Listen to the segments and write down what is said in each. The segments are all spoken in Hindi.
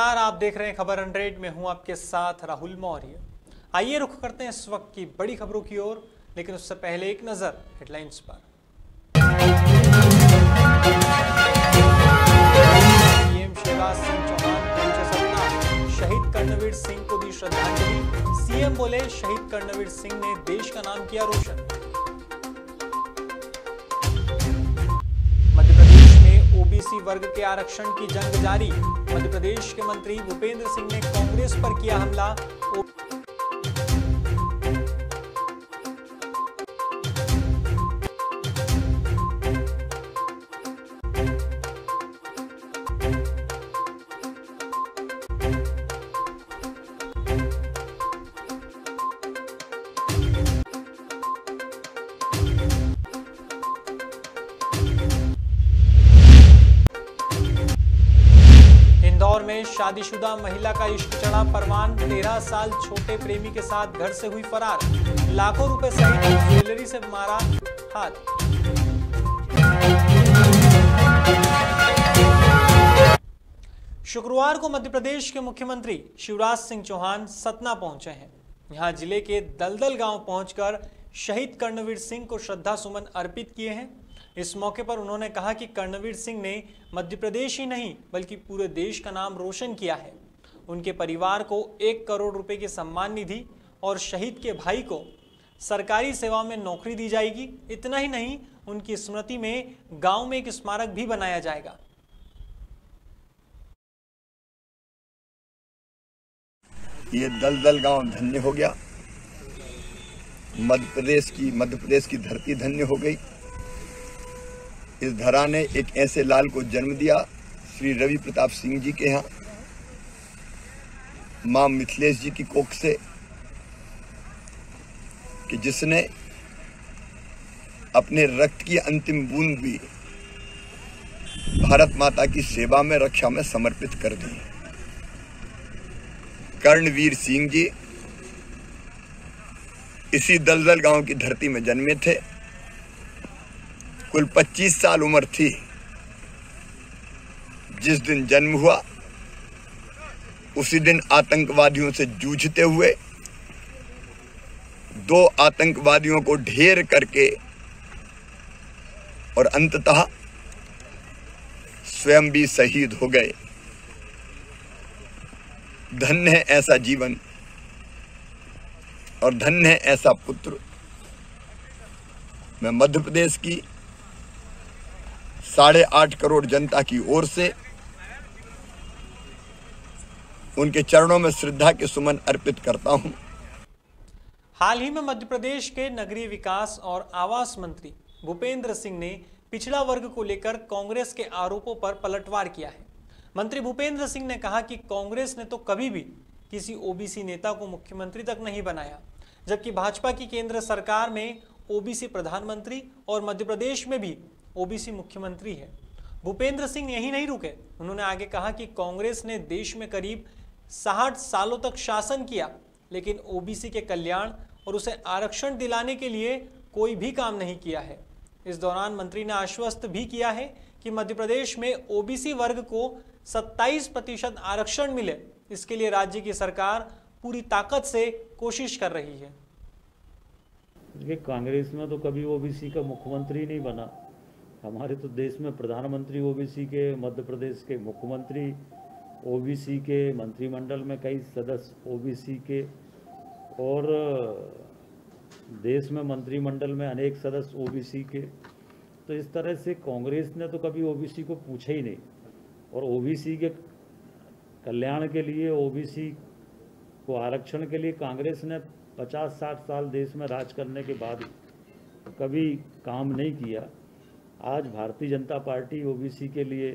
नमस्कार, आप देख रहे हैं खबर 100 में हूं आपके साथ राहुल मौर्य। आइए रुख करते हैं इस वक्त की बड़ी खबरों की ओर, लेकिन उससे पहले एक नजर हेडलाइंस पर। सीएम शिवराज सिंह चौहान पहुंचे सतना, शहीद कर्णवीर सिंह को दी श्रद्धांजलि। सीएम बोले, शहीद कर्णवीर सिंह ने देश का नाम किया रोशन। ओबीसी वर्ग के आरक्षण की जंग जारी। मध्य प्रदेश के मंत्री भूपेंद्र सिंह ने कांग्रेस पर किया हमला। इंदौर में शादीशुदा महिला का इश्क चढ़ा परवान। 13 साल छोटे प्रेमी के साथ घर से हुई फरार। लाखों रुपए सहित ज्वेलरी से मारा हाथ। शुक्रवार को मध्य प्रदेश के मुख्यमंत्री शिवराज सिंह चौहान सतना पहुंचे हैं। यहां जिले के दलदल गांव पहुंचकर शहीद कर्णवीर सिंह को श्रद्धा सुमन अर्पित किए हैं। इस मौके पर उन्होंने कहा कि कर्णवीर सिंह ने मध्य प्रदेश ही नहीं बल्कि पूरे देश का नाम रोशन किया है। उनके परिवार को 1 करोड़ रुपए की सम्मान निधि और शहीद के भाई को सरकारी सेवा में नौकरी दी जाएगी। इतना ही नहीं, उनकी स्मृति में गांव में एक स्मारक भी बनाया जाएगा। ये दलदल गांव धन्य हो गया, मध्य प्रदेश की धरती धन्य हो गई। इस धरा ने एक ऐसे लाल को जन्म दिया श्री रवि प्रताप सिंह जी के यहाँ, मां मिथिलेश जी की कोख से, कि जिसने अपने रक्त की अंतिम बूंद भी भारत माता की सेवा में, रक्षा में समर्पित कर दी। कर्णवीर सिंह जी इसी दलदल गांव की धरती में जन्मे थे। कुल 25 साल उम्र थी जिस दिन जन्म हुआ। उसी दिन आतंकवादियों से जूझते हुए 2 आतंकवादियों को ढेर करके और अंततः स्वयं भी शहीद हो गए। धन्य है ऐसा जीवन और धन्य है ऐसा पुत्र। मैं मध्य प्रदेश की 8.5 करोड़ जनता की ओर से उनके चरणों में श्रद्धा के सुमन अर्पित करता हूं। हाल ही में मध्य प्रदेश के नगरीय विकास और आवास मंत्री भूपेंद्र सिंह ने पिछड़ा वर्ग को लेकर कांग्रेस के आरोपों पर पलटवार किया है। मंत्री भूपेंद्र सिंह ने कहा कि कांग्रेस ने तो कभी भी किसी ओबीसी नेता को मुख्यमंत्री तक नहीं बनाया, जबकि भाजपा की केंद्र सरकार में ओबीसी प्रधानमंत्री और मध्य प्रदेश में भी ओबीसी मुख्यमंत्री है। भूपेंद्र सिंह यही नहीं रुके, उन्होंने आगे कहा कि कांग्रेस ने देश में करीब 60 सालों तक शासन किया, लेकिन ओबीसी के कल्याण और उसे आरक्षण दिलाने के लिए कोई भी काम नहीं किया है। इस दौरान मंत्री ने आश्वस्त भी किया है कि मध्य प्रदेश में ओबीसी वर्ग को 27% आरक्षण मिले, इसके लिए राज्य की सरकार पूरी ताकत से कोशिश कर रही है। कांग्रेस में तो कभी ओबीसी का मुख्यमंत्री नहीं बना। हमारे तो देश में प्रधानमंत्री ओबीसी के, मध्य प्रदेश के मुख्यमंत्री ओबीसी के, मंत्रिमंडल में कई सदस्य ओबीसी के, और देश में मंत्रिमंडल में अनेक सदस्य ओबीसी के। तो इस तरह से कांग्रेस ने तो कभी ओबीसी को पूछा ही नहीं। और ओबीसी के कल्याण के लिए, ओबीसी को आरक्षण के लिए कांग्रेस ने 50-60 साल देश में राज करने के बाद कभी काम नहीं किया। आज भारतीय जनता पार्टी ओबीसी के लिए,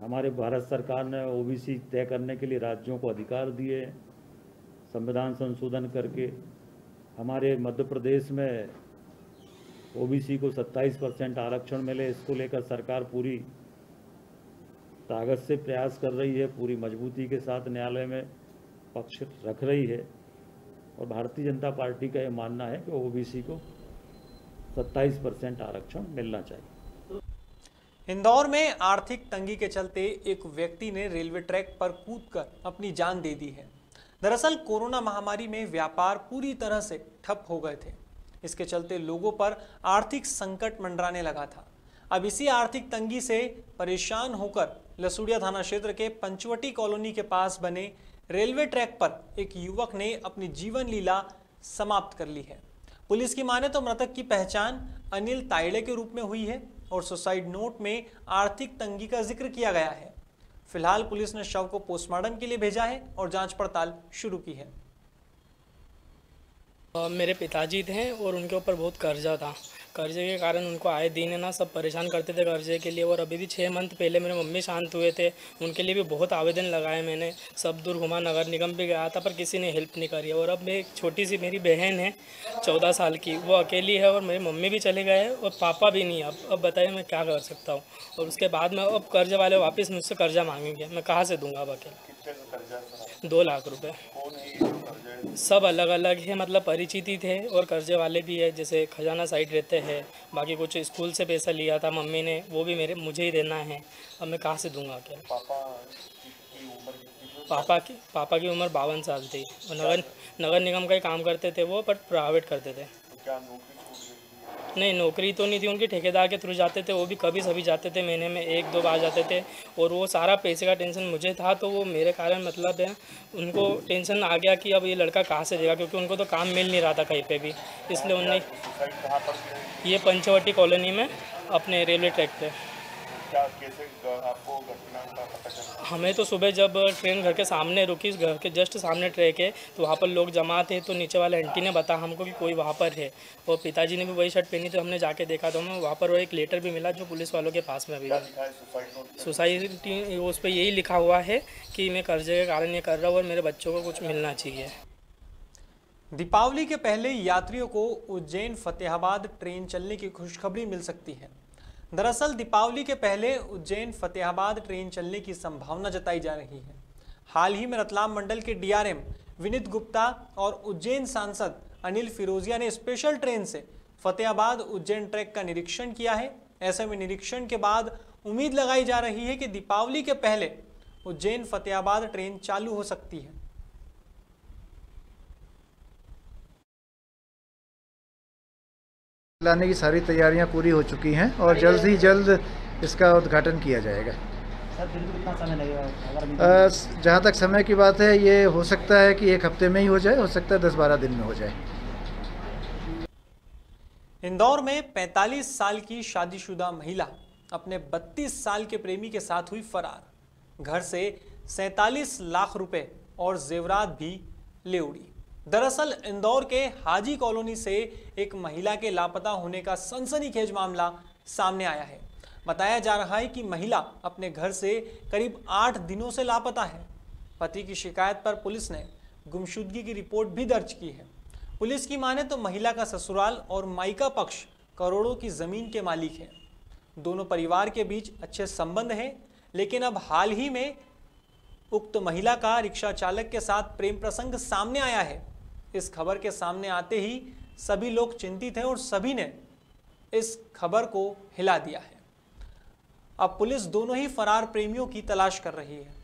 हमारे भारत सरकार ने ओबीसी तय करने के लिए राज्यों को अधिकार दिए, संविधान संशोधन करके हमारे मध्य प्रदेश में ओबीसी को 27% आरक्षण मिले। इसको लेकर सरकार पूरी ताकत से प्रयास कर रही है, पूरी मजबूती के साथ न्यायालय में पक्ष रख रही है। और भारतीय जनता पार्टी का यह मानना है कि ओबीसी को 27% आरक्षण मिलना चाहिए। इंदौर में आर्थिक तंगी के चलते एक व्यक्ति ने रेलवे ट्रैक पर कूदकर अपनी जान दे दी है। दरअसल कोरोना महामारी में व्यापार पूरी तरह से ठप हो गए थे। इसके चलते लोगों पर आर्थिक संकट मंडराने लगा था। अब इसी आर्थिक तंगी से परेशान होकर लसूड़िया थाना क्षेत्र के पंचवटी कॉलोनी के पास बने रेलवे ट्रैक पर एक युवक ने अपनी जीवन लीला समाप्त कर ली है। पुलिस की माने तो मृतक की पहचान अनिल ताइड़े के रूप में हुई है और सुसाइड नोट में आर्थिक तंगी का जिक्र किया गया है। फिलहाल पुलिस ने शव को पोस्टमार्टम के लिए भेजा है और जांच पड़ताल शुरू की है। मेरे पिताजी थे और उनके ऊपर बहुत कर्जा था। कर्जे के कारण उनको आए दिन है ना सब परेशान करते थे कर्जे के लिए। और अभी भी 6 मंथ पहले मेरे मम्मी शांत हुए थे, उनके लिए भी बहुत आवेदन लगाए मैंने, सब दूर घुमा, नगर निगम भी गया था पर किसी ने हेल्प नहीं करी। और अब मैं एक छोटी सी मेरी बहन है 14 साल की, वो अकेली है और मेरी मम्मी भी चले गए हैं और पापा भी नहीं। अब बताइए मैं क्या कर सकता हूँ। और उसके बाद में अब कर्जे वाले वापस मुझसे कर्जा मांगेंगे, मैं कहाँ से दूंगा अब अकेले। 2 लाख रुपए सब अलग अलग है, मतलब परिचित ही थे और कर्जे वाले भी है, जैसे खजाना साइड रहते हैं। बाकी कुछ स्कूल से पैसा लिया था मम्मी ने, वो भी मुझे ही देना है। अब मैं कहाँ से दूंगा अकेले। पापा की उम्र 52 साल थी और नगर निगम का ही काम करते थे वो, पर प्राइवेट करते थे। नहीं, नौकरी तो नहीं थी उनकी, ठेकेदार के थ्रू जाते थे, वो भी कभी सभी जाते थे, महीने में 1-2 बार जाते थे। और वो सारा पैसे का टेंशन मुझे था, तो वो मेरे कारण मतलब है उनको टेंशन आ गया कि अब ये लड़का कहाँ से देगा, क्योंकि उनको तो काम मिल नहीं रहा था कहीं पे भी। इसलिए उन्होंने ये पंचवटी कॉलोनी में अपने रेलवे ट्रैक पे। हमें तो सुबह जब ट्रेन घर के सामने रुकी, घर के जस्ट सामने ट्रैक है, तो वहाँ पर लोग जमा थे, तो नीचे वाले आंटी ने बताया हमको कि कोई वहाँ पर है। और पिताजी ने भी वही शर्ट पहनी, तो हमने जाके देखा तो हमें वहाँ पर वो एक लेटर भी मिला जो पुलिस वालों के पास में अभी सोसाइटी, उस पर यही लिखा हुआ है कि मैं कर्जे के कारण ये कर रहा हूँ और मेरे बच्चों को कुछ मिलना चाहिए। दीपावली के पहले यात्रियों को उज्जैन फतेहाबाद ट्रेन चलने की खुशखबरी मिल सकती है। दरअसल दीपावली के पहले उज्जैन फतेहाबाद ट्रेन चलने की संभावना जताई जा रही है। हाल ही में रतलाम मंडल के डीआरएम विनीत गुप्ता और उज्जैन सांसद अनिल फिरोजिया ने स्पेशल ट्रेन से फतेहाबाद उज्जैन ट्रैक का निरीक्षण किया है। ऐसे में निरीक्षण के बाद उम्मीद लगाई जा रही है कि दीपावली के पहले उज्जैन फतेहाबाद ट्रेन चालू हो सकती है। लाने की सारी तैयारियां पूरी हो चुकी हैं और जल्द ही जल्द इसका उद्घाटन किया जाएगा। सर फिर कितना समय लगेगा? जहाँ तक समय की बात है, ये हो सकता है कि 1 हफ्ते में ही हो जाए, हो सकता है 10-12 दिन में हो जाए। इंदौर में 45 साल की शादीशुदा महिला अपने 32 साल के प्रेमी के साथ हुई फरार। घर से 47 लाख रुपए और जेवरात भी ले उड़ी। दरअसल इंदौर के हाजी कॉलोनी से एक महिला के लापता होने का सनसनीखेज मामला सामने आया है। बताया जा रहा है कि महिला अपने घर से करीब 8 दिनों से लापता है। पति की शिकायत पर पुलिस ने गुमशुदगी की रिपोर्ट भी दर्ज की है। पुलिस की माने तो महिला का ससुराल और मायका पक्ष करोड़ों की जमीन के मालिक है। दोनों परिवार के बीच अच्छे संबंध हैं, लेकिन अब हाल ही में उक्त महिला का रिक्शा चालक के साथ प्रेम प्रसंग सामने आया है। इस खबर के सामने आते ही सभी लोग चिंतित हैं और सभी ने इस खबर को हिला दिया है। अब पुलिस दोनों ही फरार प्रेमियों की तलाश कर रही है।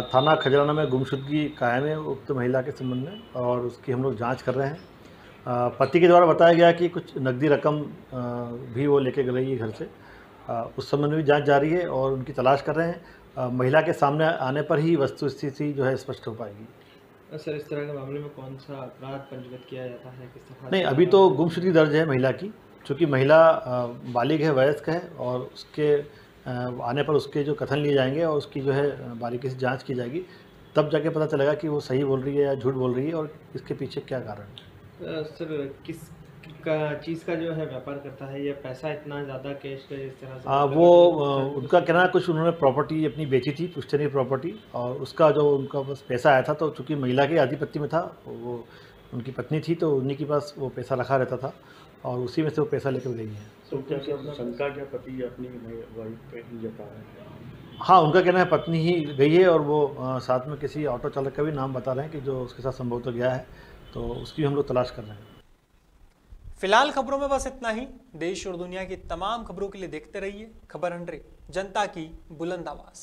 थाना खजराना में गुमशुदगी कायम है उक्त महिला के संबंध में और उसकी हम लोग जांच कर रहे हैं। पति के द्वारा बताया गया कि कुछ नकदी रकम भी वो लेके गई है घर से। उस संबंध में भी जांच जारी है और उनकी तलाश कर रहे हैं। महिला के सामने आने पर ही वस्तु स्थिति जो है स्पष्ट हो पाएगी। सर इस तरह के मामले में कौन सा अपराध पंजीकृत किया जाता है? किस तरह? नहीं, अभी तो गुमशुदगी दर्ज है महिला की, चूँकि महिला बालिग है, वयस्क है और उसके आने पर उसके जो कथन लिए जाएंगे और उसकी जो है बारीकी से जांच की जाएगी, तब जाके पता चलेगा कि वो सही बोल रही है या झूठ बोल रही है और इसके पीछे क्या कारण है। सर किस का चीज़ का जो है व्यापार करता है, ये पैसा इतना ज़्यादा कैश का इस तरह से? वो उनका कहना है कुछ उन्होंने प्रॉपर्टी अपनी बेची थी, पुश्तैनी प्रॉपर्टी, और उसका जो उनका बस पैसा आया था, तो चूँकि महिला के आधिपत्य में था, वो उनकी पत्नी थी, तो उन्हीं के पास वो पैसा रखा रहता था और उसी में से वो पैसा लेकर गई है। तो क्या शंका क्या पति अपनी वाइफ पे ही जता है? हाँ, उनका कहना है पत्नी ही गई है और वो साथ में किसी ऑटो चालक का भी नाम बता रहे हैं कि जो उसके साथ संभवतः गया है, तो उसकी हम लोग तलाश कर रहे हैं। फिलहाल खबरों में बस इतना ही। देश और दुनिया की तमाम खबरों के लिए देखते रहिए खबर 100, जनता की बुलंद आवाज।